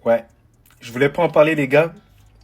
Ouais, je voulais pas en parler les gars,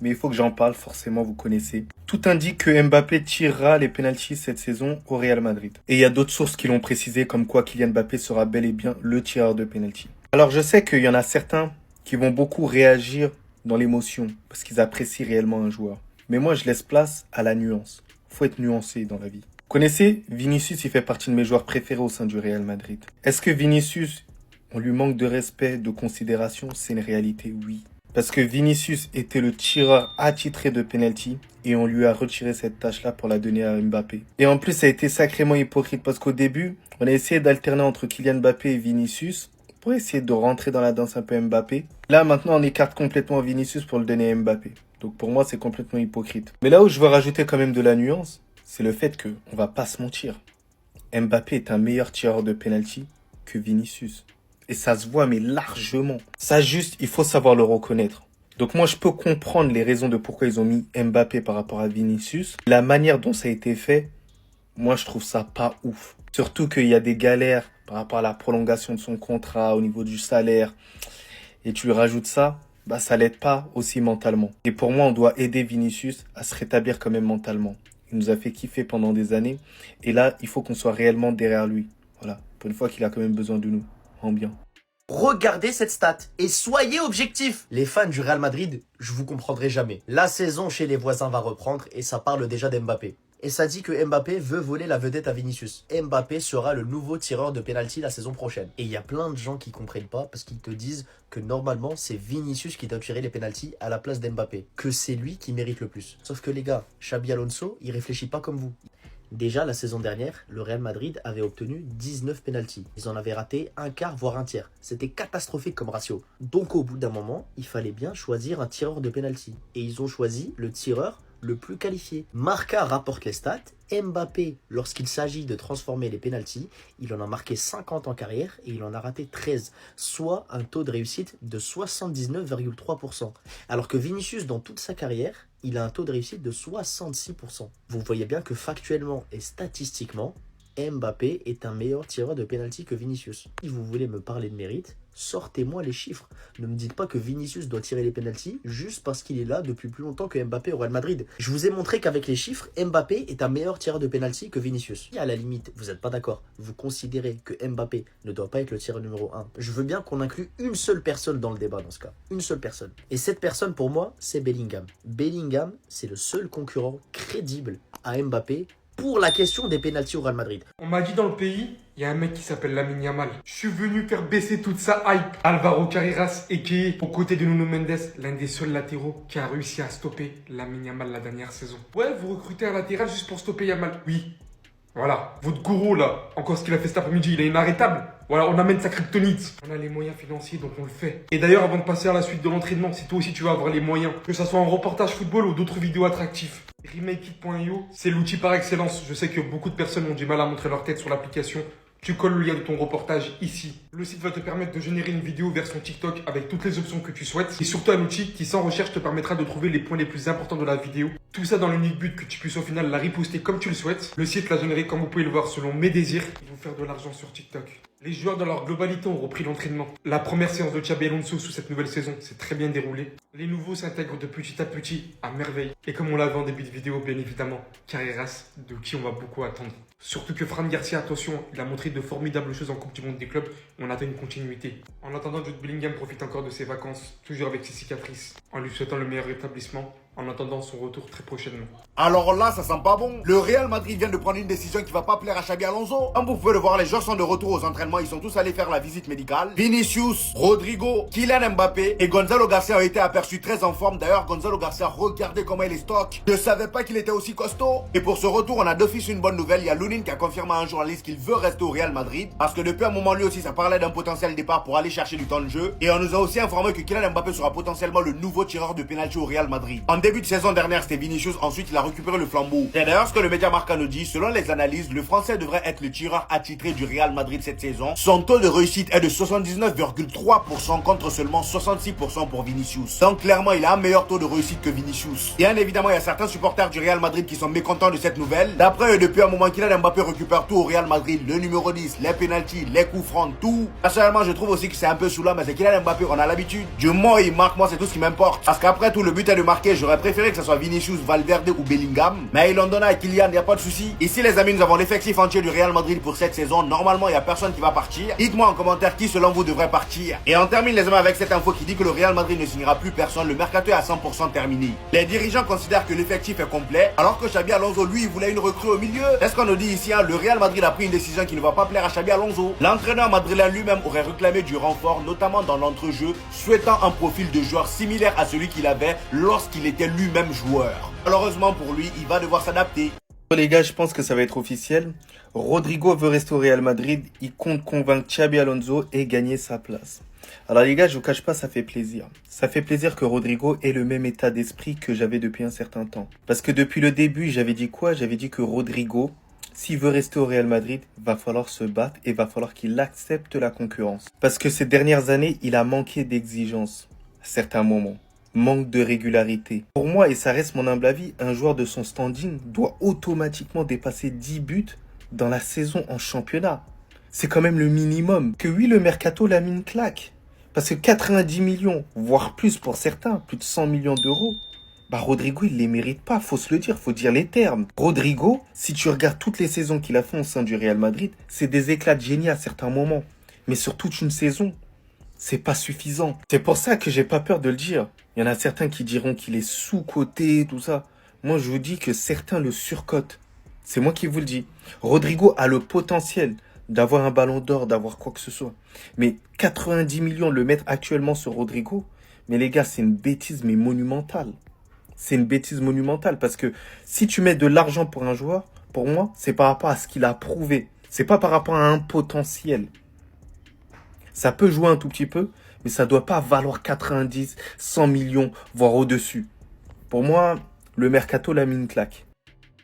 mais il faut que j'en parle, forcément vous connaissez. Tout indique que Mbappé tirera les pénaltys cette saison au Real Madrid. Et il y a d'autres sources qui l'ont précisé comme quoi Kylian Mbappé sera bel et bien le tireur de pénalty. Alors je sais qu'il y en a certains qui vont beaucoup réagir dans l'émotion parce qu'ils apprécient réellement un joueur. Mais moi je laisse place à la nuance. Faut être nuancé dans la vie. Vous connaissez, Vinicius, il fait partie de mes joueurs préférés au sein du Real Madrid. Est-ce que Vinicius, on lui manque de respect, de considération? C'est une réalité, oui. Parce que Vinicius était le tireur attitré de penalty et on lui a retiré cette tâche-là pour la donner à Mbappé. Et en plus, ça a été sacrément hypocrite parce qu'au début, on a essayé d'alterner entre Kylian Mbappé et Vinicius pour essayer de rentrer dans la danse un peu Mbappé. Là, maintenant, on écarte complètement Vinicius pour le donner à Mbappé. Donc pour moi, c'est complètement hypocrite. Mais là où je veux rajouter quand même de la nuance, c'est le fait que, on va pas se mentir, Mbappé est un meilleur tireur de penalty que Vinicius. Et ça se voit, mais largement. Ça juste, il faut savoir le reconnaître. Donc moi, je peux comprendre les raisons de pourquoi ils ont mis Mbappé par rapport à Vinicius. La manière dont ça a été fait, moi, je trouve ça pas ouf. Surtout qu'il y a des galères par rapport à la prolongation de son contrat, au niveau du salaire. Et tu lui rajoutes ça, bah ça l'aide pas aussi mentalement. Et pour moi, on doit aider Vinicius à se rétablir quand même mentalement. Il nous a fait kiffer pendant des années. Et là, il faut qu'on soit réellement derrière lui. Voilà, pour une fois qu'il a quand même besoin de nous. En bien. Regardez cette stat et soyez objectifs. Les fans du Real Madrid, je vous comprendrai jamais. La saison chez les voisins va reprendre et ça parle déjà d'Mbappé. Et ça dit que Mbappé veut voler la vedette à Vinicius. Mbappé sera le nouveau tireur de pénalty la saison prochaine. Et il y a plein de gens qui comprennent pas parce qu'ils te disent que normalement c'est Vinicius qui doit tirer les pénaltys à la place d'Mbappé. Que c'est lui qui mérite le plus. Sauf que les gars, Xabi Alonso, il réfléchit pas comme vous. Déjà, la saison dernière, le Real Madrid avait obtenu 19 pénaltys. Ils en avaient raté un quart, voire un tiers. C'était catastrophique comme ratio. Donc au bout d'un moment, il fallait bien choisir un tireur de pénalty. Et ils ont choisi le tireur le plus qualifié. Marca rapporte les stats. Mbappé, lorsqu'il s'agit de transformer les pénaltys, il en a marqué 50 en carrière et il en a raté 13, soit un taux de réussite de 79,3%. Alors que Vinicius, dans toute sa carrière, il a un taux de réussite de 66%. Vous voyez bien que factuellement et statistiquement, Mbappé est un meilleur tireur de pénalty que Vinicius. Si vous voulez me parler de mérite, sortez-moi les chiffres. Ne me dites pas que Vinicius doit tirer les pénaltys juste parce qu'il est là depuis plus longtemps que Mbappé au Real Madrid. Je vous ai montré qu'avec les chiffres, Mbappé est un meilleur tireur de pénalty que Vinicius. Si à la limite, vous n'êtes pas d'accord, vous considérez que Mbappé ne doit pas être le tireur numéro 1, je veux bien qu'on inclue une seule personne dans le débat dans ce cas. Une seule personne. Et cette personne, pour moi, c'est Bellingham. Bellingham, c'est le seul concurrent crédible à Mbappé pour la question des pénaltys au Real Madrid. On m'a dit dans le pays, il y a un mec qui s'appelle Lamine Yamal. Je suis venu faire baisser toute sa hype. Alvaro Carreras, et aux côtés de Nuno Mendes, l'un des seuls latéraux qui a réussi à stopper Lamine Yamal la dernière saison. Ouais, vous recrutez un latéral juste pour stopper Yamal. Oui. Voilà, votre gourou là, encore ce qu'il a fait cet après-midi, il est inarrêtable. Voilà, on amène sa kryptonite. On a les moyens financiers, donc on le fait. Et d'ailleurs, avant de passer à la suite de l'entraînement, si toi aussi tu veux avoir les moyens, que ça soit un reportage football ou d'autres vidéos attractives, RemakeIt.io, c'est l'outil par excellence. Je sais que beaucoup de personnes ont du mal à montrer leur tête sur l'application. Tu colles le lien de ton reportage ici. Le site va te permettre de générer une vidéo version TikTok avec toutes les options que tu souhaites. Et surtout un outil qui, sans recherche, te permettra de trouver les points les plus importants de la vidéo. Tout ça dans l'unique but que tu puisses au final la reposter comme tu le souhaites. Le site l'a généré comme vous pouvez le voir selon mes désirs. Ils vont faire de l'argent sur TikTok. Les joueurs dans leur globalité ont repris l'entraînement. La première séance de Xabi Alonso sous cette nouvelle saison s'est très bien déroulée. Les nouveaux s'intègrent de petit à petit à merveille. Et comme on l'a vu en début de vidéo, bien évidemment, Carreras, de qui on va beaucoup attendre. Surtout que Fran Garcia, attention, il a montré de formidables choses en Coupe du Monde des clubs. On attend une continuité. En attendant, Jude Bellingham profite encore de ses vacances, toujours avec ses cicatrices, en lui souhaitant le meilleur rétablissement. En attendant son retour très prochainement. Alors là, ça sent pas bon. Le Real Madrid vient de prendre une décision qui va pas plaire à Xabi Alonso. Comme vous pouvez le voir, les joueurs sont de retour aux entraînements. Ils sont tous allés faire la visite médicale. Vinicius, Rodrigo, Kylian Mbappé et Gonzalo Garcia ont été aperçus très en forme. D'ailleurs, Gonzalo Garcia, regardez comment il est stock. Je savais pas qu'il était aussi costaud. Et pour ce retour, on a d'office une bonne nouvelle. Il y a Lunin qui a confirmé à un journaliste qu'il veut rester au Real Madrid. Parce que depuis un moment, lui aussi, ça parlait d'un potentiel départ pour aller chercher du temps de jeu. Et on nous a aussi informé que Kylian Mbappé sera potentiellement le nouveau tireur de pénalty au Real Madrid. En début de saison dernière, c'était Vinicius. Ensuite, il a récupéré le flambeau. Et d'ailleurs, ce que le média Marca nous dit, selon les analyses, le Français devrait être le tireur attitré du Real Madrid cette saison. Son taux de réussite est de 79,3% contre seulement 66% pour Vinicius. Donc clairement, il a un meilleur taux de réussite que Vinicius. Bien évidemment, il y a certains supporters du Real Madrid qui sont mécontents de cette nouvelle. D'après eux, depuis un moment, Kylian Mbappé récupère tout au Real Madrid, le numéro 10, les pénaltys, les coups francs, tout. Personnellement, je trouve aussi que c'est un peu saoulant, mais c'est Kylian Mbappé, on a l'habitude. Du moment où il marque, moi, c'est tout ce qui m'importe. Parce qu'après tout, le but est de marquer. J'aurais préféré que ce soit Vinicius, Valverde ou Bellingham. Mais ils l'ont donné à Kylian, il n'y a pas de souci. Ici, les amis, nous avons l'effectif entier du Real Madrid pour cette saison. Normalement, il n'y a personne qui va partir. Dites-moi en commentaire qui, selon vous, devrait partir. Et on termine, les amis, avec cette info qui dit que le Real Madrid ne signera plus personne. Le mercato est à 100% terminé. Les dirigeants considèrent que l'effectif est complet, alors que Xabi Alonso, lui, il voulait une recrue au milieu. Est-ce qu'on nous dit ici, hein, le Real Madrid a pris une décision qui ne va pas plaire à Xabi Alonso. L'entraîneur madrilène lui-même aurait réclamé du renfort, notamment dans l'entrejeu, souhaitant un profil de joueur similaire à celui qu'il avait lorsqu'il était lui-même joueur. Malheureusement pour lui, il va devoir s'adapter. Les gars, je pense que ça va être officiel. Rodrigo veut rester au Real Madrid. Il compte convaincre Xabi Alonso et gagner sa place. Alors les gars, je vous cache pas, ça fait plaisir. Ça fait plaisir que Rodrigo ait le même état d'esprit que j'avais depuis un certain temps. Parce que depuis le début, j'avais dit quoi? J'avais dit que Rodrigo, s'il veut rester au Real Madrid, va falloir se battre et va falloir qu'il accepte la concurrence. Parce que ces dernières années, il a manqué d'exigence à certains moments. Manque de régularité. Pour moi, et ça reste mon humble avis, un joueur de son standing doit automatiquement dépasser 10 buts dans la saison en championnat. C'est quand même le minimum. Que oui, le mercato l'a mis une claque. Parce que 90 millions, voire plus pour certains, plus de 100 millions d'euros, bah Rodrigo, il les mérite pas, faut se le dire, faut dire les termes. Rodrigo, si tu regardes toutes les saisons qu'il a fait au sein du Real Madrid, c'est des éclats de génie à certains moments. Mais sur toute une saison, c'est pas suffisant. C'est pour ça que j'ai pas peur de le dire. Il y en a certains qui diront qu'il est sous-coté, tout ça. Moi, je vous dis que certains le surcotent. C'est moi qui vous le dis. Rodrigo a le potentiel d'avoir un ballon d'or, d'avoir quoi que ce soit. Mais 90 millions le mettre actuellement sur Rodrigo, mais les gars, c'est une bêtise, mais monumentale. C'est une bêtise monumentale parce que si tu mets de l'argent pour un joueur, pour moi, c'est par rapport à ce qu'il a prouvé. C'est pas par rapport à un potentiel. Ça peut jouer un tout petit peu, mais ça doit pas valoir 90, 100 millions, voire au-dessus. Pour moi, le mercato l'a mis une claque.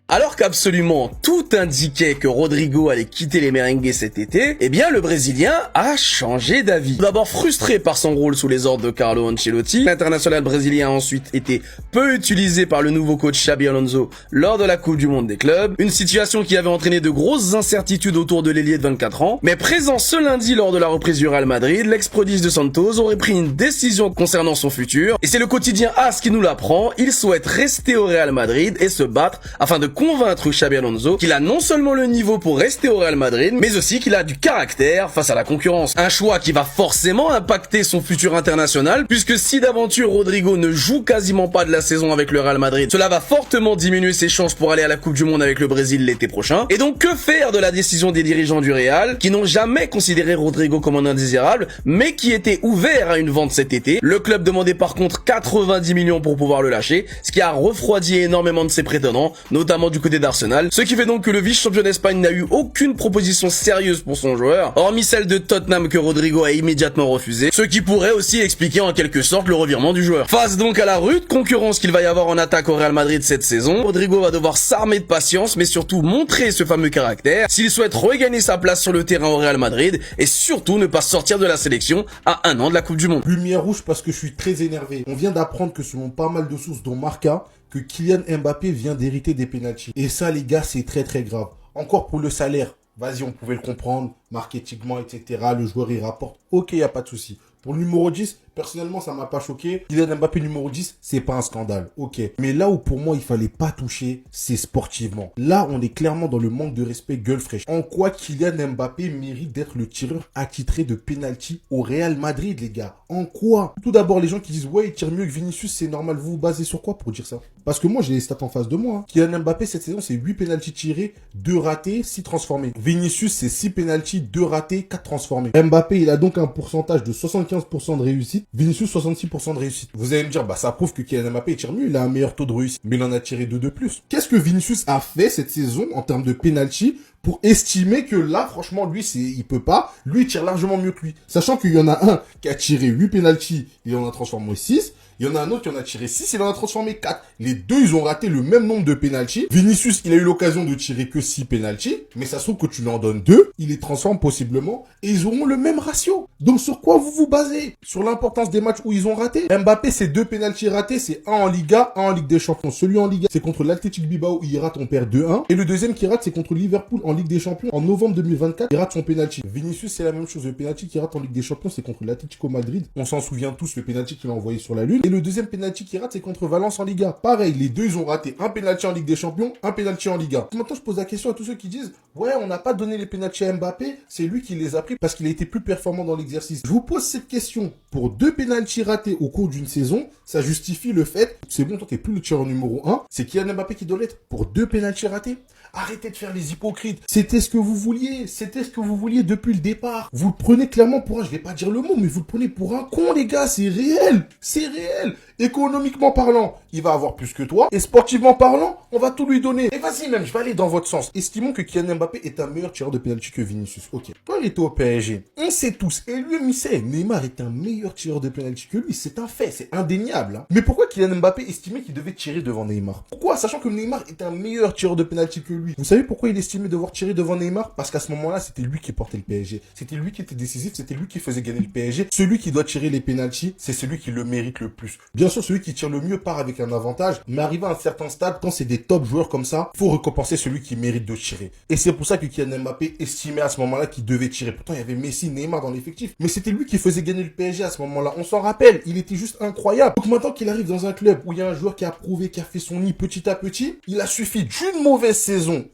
Alors qu'absolument tout indiquait que Rodrigo allait quitter les merengues cet été, eh bien le Brésilien a changé d'avis. Tout d'abord frustré par son rôle sous les ordres de Carlo Ancelotti, l'international brésilien a ensuite été peu utilisé par le nouveau coach Xabi Alonso lors de la Coupe du Monde des clubs, une situation qui avait entraîné de grosses incertitudes autour de l'ailier de 24 ans, mais présent ce lundi lors de la reprise du Real Madrid, l'ex-prodige de Santos aurait pris une décision concernant son futur, et c'est le quotidien AS qui nous l'apprend, il souhaite rester au Real Madrid et se battre afin de convaincre Xabi Alonso qu'il a non seulement le niveau pour rester au Real Madrid, mais aussi qu'il a du caractère face à la concurrence. Un choix qui va forcément impacter son futur international, puisque si d'aventure Rodrigo ne joue quasiment pas de la saison avec le Real Madrid, cela va fortement diminuer ses chances pour aller à la Coupe du Monde avec le Brésil l'été prochain. Et donc que faire de la décision des dirigeants du Real, qui n'ont jamais considéré Rodrigo comme un indésirable, mais qui étaient ouverts à une vente cet été? Le club demandait par contre 90 millions pour pouvoir le lâcher, ce qui a refroidi énormément de ses prétendants, notamment du côté d'Arsenal, ce qui fait donc que le vice-champion d'Espagne n'a eu aucune proposition sérieuse pour son joueur, hormis celle de Tottenham que Rodrigo a immédiatement refusé, ce qui pourrait aussi expliquer en quelque sorte le revirement du joueur. Face donc à la rude concurrence qu'il va y avoir en attaque au Real Madrid cette saison, Rodrigo va devoir s'armer de patience, mais surtout montrer ce fameux caractère s'il souhaite regagner sa place sur le terrain au Real Madrid et surtout ne pas sortir de la sélection à un an de la Coupe du Monde. Lumière rouge parce que je suis très énervé. On vient d'apprendre que selon pas mal de sources dont Marca, que Kylian Mbappé vient d'hériter des pénaltys. Et ça, les gars, c'est très très grave. Encore pour le salaire, vas-y, on pouvait le comprendre, marketingement, etc. Le joueur, il rapporte. Ok, y a pas de souci. Pour le numéro 10, personnellement, ça m'a pas choqué. Kylian Mbappé numéro 10, c'est pas un scandale. Ok. Mais là où pour moi, il fallait pas toucher, c'est sportivement. Là, on est clairement dans le manque de respect gueule fraîche. En quoi Kylian Mbappé mérite d'être le tireur attitré de penalty au Real Madrid, les gars? En quoi? Tout d'abord, les gens qui disent, ouais, il tire mieux que Vinicius, c'est normal. Vous vous basez sur quoi pour dire ça? Parce que moi, j'ai les stats en face de moi. Hein. Kylian Mbappé, cette saison, c'est 8 penalty tirés, 2 ratés, 6 transformés. Vinicius, c'est 6 penalty, 2 ratés, 4 transformés. Mbappé, il a donc un pourcentage de 75% de réussite. Vinicius, 66% de réussite. Vous allez me dire, bah, ça prouve que Kylian Mbappé, il tire mieux, il a un meilleur taux de réussite. Mais il en a tiré 2 de plus. Qu'est-ce que Vinicius a fait cette saison en termes de penalty pour estimer que là, franchement, lui, il peut pas. Lui, il tire largement mieux que lui. Sachant qu'il y en a un qui a tiré 8 penalty, il en a transformé 6. Il y en a un autre qui en a tiré 6, il en a transformé 4. Les deux, ils ont raté le même nombre de pénaltys. Vinicius, il a eu l'occasion de tirer que 6 pénaltys, mais ça se trouve que tu lui en donnes 2, il les transforme possiblement, et ils auront le même ratio. Donc sur quoi vous vous basez? Sur l'importance des matchs où ils ont raté? Mbappé, c'est 2 pénaltys ratés, c'est un en Liga, un en Ligue des Champions. Celui en Liga, c'est contre l'Athletic Bilbao, il rate, on perd 2-1. Et le deuxième qui rate, c'est contre Liverpool en Ligue des Champions en novembre 2024, il rate son pénalty. Vinicius, c'est la même chose. Le pénalty qui rate en Ligue des Champions, c'est contre l'Atlético Madrid. On s'en souvient tous, le pénalty qu'il a envoyé sur la Lune. Et le deuxième pénalty qui rate, c'est contre Valence en Liga. Pareil, les deux, ils ont raté un pénalty en Ligue des Champions, un pénalty en Liga. Maintenant, je pose la question à tous ceux qui disent, ouais, on n'a pas donné les pénaltys à Mbappé, c'est lui qui les a pris parce qu'il a été plus performant dans l'exercice. Je vous pose cette question. Pour 2 pénaltys ratés au cours d'une saison, ça justifie le fait, c'est bon, toi, t'es plus le tireur numéro 1, c'est Kylian Mbappé qui doit l'être. Pour 2 pénaltys ratés, arrêtez de faire les hypocrites. C'était ce que vous vouliez. C'était ce que vous vouliez depuis le départ. Vous le prenez clairement pour un, je vais pas dire le mot, mais vous le prenez pour un con, les gars. C'est réel. C'est réel. Économiquement parlant, il va avoir plus que toi. Et sportivement parlant, on va tout lui donner. Et vas-y même, je vais aller dans votre sens. Estimons que Kylian Mbappé est un meilleur tireur de pénalty que Vinicius. Ok. Quand il était au PSG, on sait tous, et lui-même il sait, Neymar est un meilleur tireur de pénalty que lui. C'est un fait, c'est indéniable. Hein. Mais pourquoi Kylian Mbappé estimait qu'il devait tirer devant Neymar? Pourquoi? Sachant que Neymar est un meilleur tireur de pénalty que lui. Vous savez pourquoi il estimait devoir tirer devant Neymar? Parce qu'à ce moment-là, c'était lui qui portait le PSG. C'était lui qui était décisif, c'était lui qui faisait gagner le PSG. Celui qui doit tirer les pénaltys, c'est celui qui le mérite le plus. Bien sûr, celui qui tire le mieux part avec un avantage, mais arrivé à un certain stade, quand c'est des top joueurs comme ça, faut récompenser celui qui mérite de tirer. Et c'est pour ça que Kylian Mbappé estimait à ce moment-là qu'il devait tirer. Pourtant, il y avait Messi, Neymar dans l'effectif, mais c'était lui qui faisait gagner le PSG à ce moment-là. On s'en rappelle, il était juste incroyable. Donc maintenant qu'il arrive dans un club où il y a un joueur qui a prouvé, qui a fait son nid petit à petit, il a suffi d'une mauvaise saison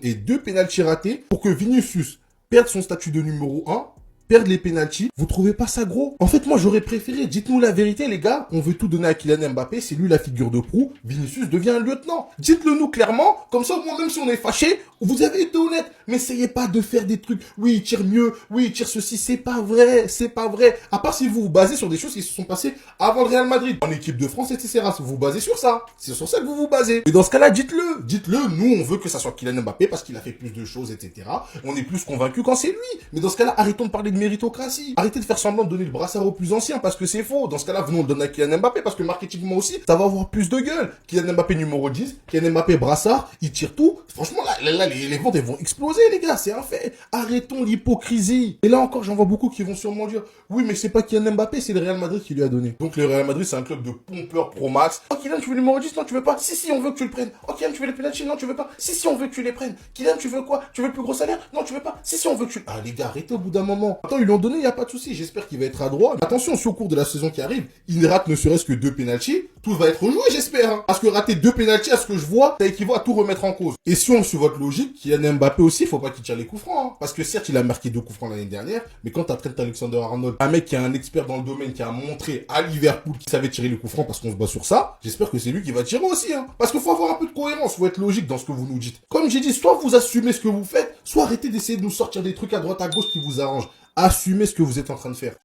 et 2 pénaltys ratés pour que Vinicius perde son statut de numéro 1, perdre les pénaltys. Vous trouvez pas ça gros? En fait, moi, j'aurais préféré. Dites-nous la vérité, les gars. On veut tout donner à Kylian Mbappé. C'est lui la figure de proue. Vinicius devient un lieutenant. Dites-le nous clairement. Comme ça, moi, même si on est fâché, vous avez été honnête. Mais essayez pas de faire des trucs. Oui, il tire mieux. Oui, il tire ceci. C'est pas vrai. C'est pas vrai. À part si vous vous basez sur des choses qui se sont passées avant le Real Madrid. En équipe de France, etc. Vous vous basez sur ça. C'est sur ça que vous vous basez. Mais dans ce cas-là, dites-le. Dites-le. Nous, on veut que ça soit Kylian Mbappé parce qu'il a fait plus de choses, etc. On est plus convaincus quand c'est lui. Mais dans ce cas-là, arrêtons de parler de méritocratie. Arrêtez de faire semblant de donner le brassard au plus ancien parce que c'est faux. Dans ce cas-là, venons le donner à Kylian Mbappé parce que marketingement aussi, ça va avoir plus de gueule. Kylian Mbappé numéro 10, Kylian Mbappé brassard, il tire tout. Franchement, là les ventes, elles vont exploser, les gars. C'est un fait. Arrêtons l'hypocrisie. Et là encore, j'en vois beaucoup qui vont sûrement dire, oui, mais c'est pas Kylian Mbappé, c'est le Real Madrid qui lui a donné. Donc le Real Madrid, c'est un club de pompeurs pro max. Oh, Kylian, tu veux le numéro 10? Non, tu veux pas? Si, on veut que tu le prennes. Oh, Kylian, tu veux les penalty? Non, tu veux pas? Si, on veut que tu les prennes. Kylian, tu veux quoi? Tu veux le plus gros salaire? Non, tu veux pas? Si, on veut que tu... Ah, les gars, arrêtez au bout d'un moment. Attends, ils l'ont donné, y a pas de souci. J'espère qu'il va être adroit. Mais attention, si au cours de la saison qui arrive, il rate ne serait-ce que 2 pénaltys, tout va être joué, j'espère. Hein. Parce que rater 2 pénaltys, à ce que je vois, ça équivaut à tout remettre en cause. Et si on suit votre logique, Kylian Mbappé aussi, faut pas qu'il tire les coups francs. Hein. Parce que certes, il a marqué 2 coups francs l'année dernière, mais quand t'as Trent Alexander-Arnold, un mec qui est un expert dans le domaine, qui a montré à Liverpool qu'il savait tirer les coups francs parce qu'on se bat sur ça, j'espère que c'est lui qui va tirer aussi. Hein. Parce qu'il faut avoir un peu de cohérence, faut être logique dans ce que vous nous dites. Comme j'ai dit, soit vous assumez ce que vous faites, soit arrêtez d'essayer de nous sortir des trucs à droite à gauche qui vous arrangent. Assumez ce que vous êtes en train de faire.